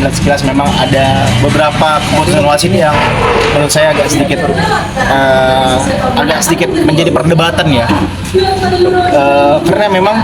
melihat sekilas memang ada beberapa keputusan wasit yang menurut saya agak sedikit menjadi perdebatan ya. Karena memang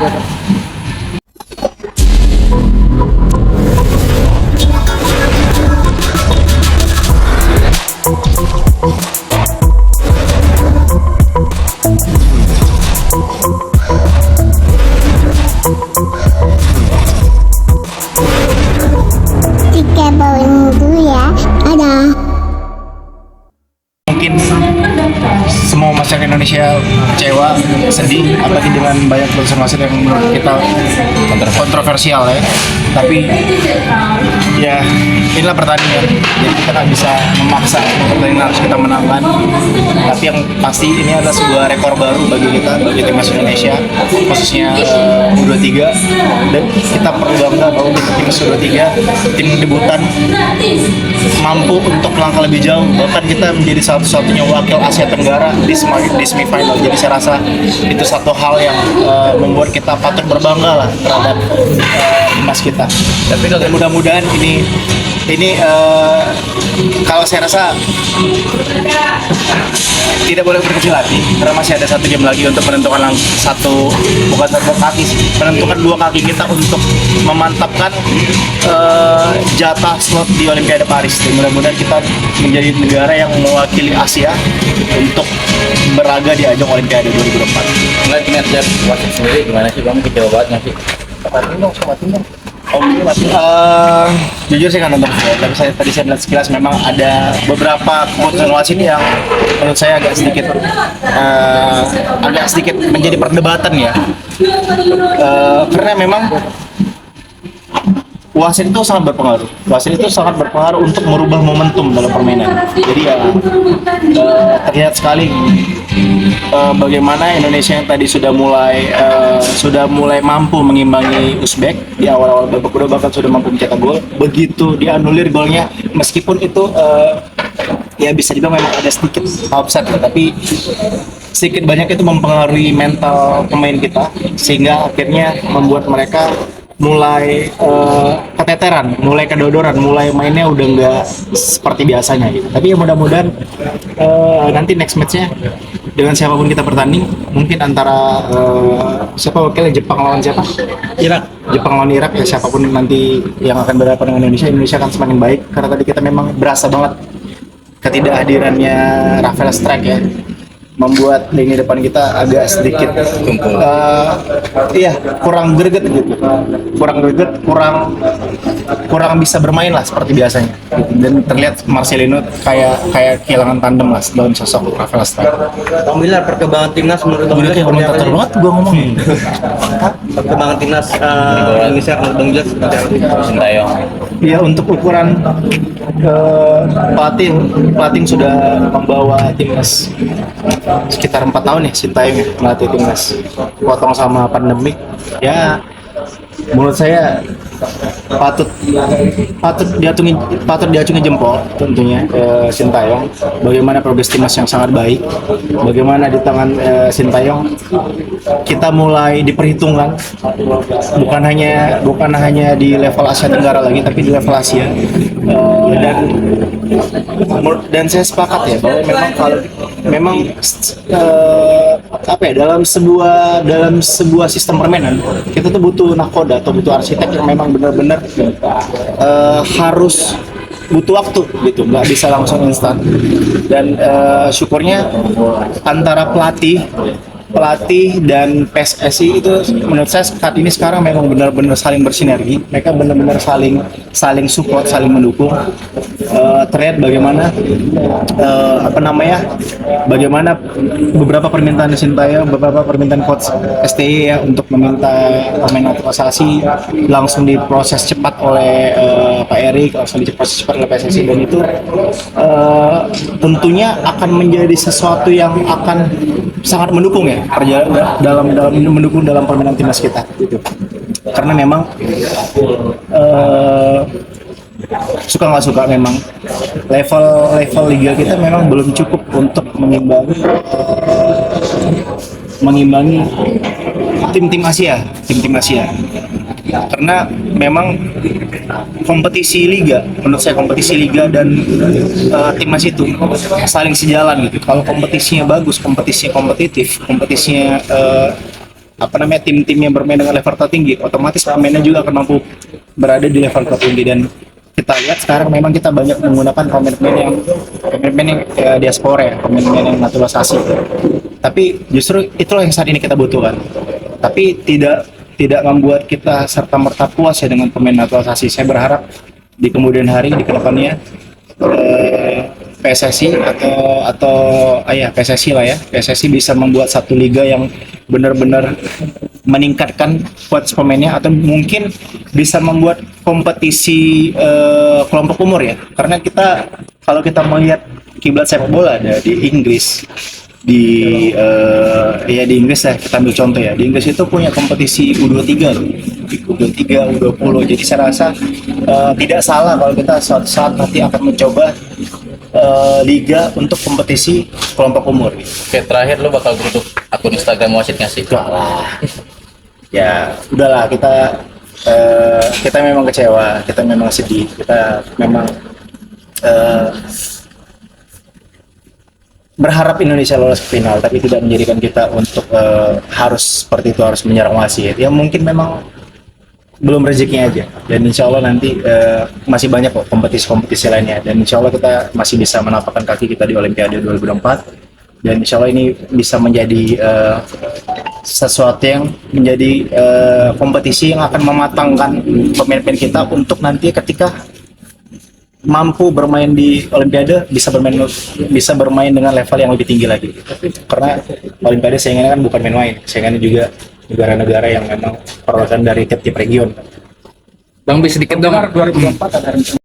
Tiga bawang dulu ya. Ada. mungkin semua masyarakat Indonesia kecewa, sedih, apalagi dengan banyak keputusan wasit yang menurut kita kontroversial ya. Tapi ya inilah pertandingan, jadi kita nggak bisa memaksa pertandingan harus kita menangkan. Tapi yang pasti ini adalah sebuah rekor baru bagi kita, bagi timnas Indonesia, khususnya U23. Dan kita perlu bangga bahwa timnas U23, tim debutan, mampu untuk melangkah lebih jauh. Bahkan kita menjadi satu-satunya wakil Asia Tenggara di semifinal. Jadi saya rasa itu satu hal yang membuat kita patut berbangga lah terhadap timnas kita. Tapi kalau mudah-mudahan ini kalau saya rasa tidak boleh berkecil hati karena masih ada satu game lagi untuk menentukan bukan satu kaki sih, menentukan dua kaki kita untuk memantapkan jatah slot di Olimpiade Paris. Dan mudah-mudahan kita menjadi negara yang mewakili Asia untuk berlaga di ajang Olimpiade 2024. Ngeliat wasit sendiri gimana sih bang, kecewa banget nggak sih? Jujur saya nggak nonton, tapi tadi saya melihat sekilas memang ada beberapa keputusan wasit yang menurut saya agak sedikit menjadi perdebatan ya. Karena memang wasit itu sangat berpengaruh. Wasit itu sangat berpengaruh untuk merubah momentum dalam permainan. Jadi ya terlihat sekali bagaimana Indonesia yang tadi sudah mulai mampu mengimbangi Uzbek di awal-awal babak kedua, bahkan sudah mampu mencetak gol. Begitu dianulir golnya, meskipun itu ya bisa dibilang memang ada sedikit offside, tapi sedikit banyak itu mempengaruhi mental pemain kita sehingga akhirnya membuat mereka mulai keteteran, mulai kedodoran, mulai mainnya udah nggak seperti biasanya gitu. Tapi ya mudah-mudahan nanti next matchnya dengan siapapun kita bertanding, mungkin antara siapa wakilnya, Jepang lawan siapa? Jepang lawan Irak ya, siapapun nanti yang akan berhadapan dengan Indonesia akan semakin baik karena tadi kita memang berasa banget ketidakhadirannya Rafael Strijk ya, membuat lini depan kita agak sedikit kurang greget gitu, kurang bisa bermain lah seperti biasanya. Dan terlihat Marcelino kayak kehilangan tandem lah dalam sosok Rafael Strijk. Bang Bilar, perkembangan timnas menurut Bang Bilar Kayak komentator banget gua ngomong. perkembangan timnas Indonesia menurut Bang Bilar seperti apa? Sintayong. Ya untuk ukuran pelatih sudah membawa timnas sekitar 4 tahun ya, Sintayong ya, melatih timnas. Potong sama pandemik ya, menurut saya patut diacungi jempol tentunya Sintayong. Bagaimana progres timnas yang sangat baik, bagaimana di tangan Sintayong kita mulai diperhitungkan, bukan hanya di level Asia Tenggara lagi, tapi di level Asia. Dan saya sepakat ya bahwa memang dalam sebuah sistem permainan kita tuh butuh nakoda atau butuh arsitek yang memang benar-benar harus butuh waktu gitu, nggak bisa langsung instan. Dan syukurnya antara pelatih dan PSSI itu menurut saya saat ini sekarang memang benar-benar saling bersinergi. Mereka benar-benar saling support, saling mendukung. Terlihat bagaimana bagaimana beberapa permintaan Sintayong, beberapa permintaan coach STY ya untuk meminta pemain naturalisasi langsung diproses cepat oleh Pak Erik, langsung diproses cepat oleh PSSI, dan itu tentunya akan menjadi sesuatu yang akan sangat mendukung ya dalam mendukung dalam permainan timnas kita gitu. Karena memang suka nggak suka memang level liga kita memang belum cukup untuk mengimbangi tim-tim Asia. karena memang kompetisi liga, menurut saya kompetisi liga dan timnas itu saling sejalan gitu. Kalau kompetisinya bagus, kompetisinya kompetitif, kompetisinya tim-tim yang bermain dengan level tertinggi, otomatis pemainnya juga akan mampu berada di level tertinggi. Dan kita lihat sekarang memang kita banyak menggunakan pemain-pemain yang diaspora ya, pemain-pemain yang naturalisasi. Tapi justru itulah yang saat ini kita butuhkan. Tapi tidak membuat kita serta merta puas ya dengan pemain naturalisasi. Saya berharap di kemudian hari, di kedepannya PSSI PSSI lah ya, PSSI bisa membuat satu liga yang benar-benar meningkatkan kualitas pemainnya, atau mungkin bisa membuat kompetisi kelompok umur ya, karena kalau kita melihat kiblat sepak bola ada di Inggris, di Inggris ya, kita ambil contoh ya, di Inggris itu punya kompetisi U23 loh, U23, U20. Jadi saya rasa tidak salah kalau kita suatu saat nanti akan mencoba liga untuk kompetisi kelompok umur gitu. Oke, terakhir lo bakal tutup akun Instagram wasit nggak sih? Enggak lah. Ya udahlah, kita memang kecewa, kita memang sedih, kita memang berharap Indonesia lolos ke final, tapi tidak menjadikan kita untuk harus seperti itu, harus menyerang wasit. Ya mungkin memang belum rezekinya aja, dan insya Allah nanti masih banyak kok kompetisi-kompetisi lainnya, dan insya Allah kita masih bisa menapakkan kaki kita di Olimpiade 2024, dan insya Allah ini bisa menjadi sesuatu yang menjadi kompetisi yang akan mematangkan pemain-pemain kita untuk nanti ketika mampu bermain di Olimpiade bisa bermain dengan level yang lebih tinggi lagi. Karena Olimpiade saingannya kan bukan main-main, saingannya juga negara-negara yang memang perwakilan dari tiap-tiap region. Bang, bisa sedikit dong. 2024 ada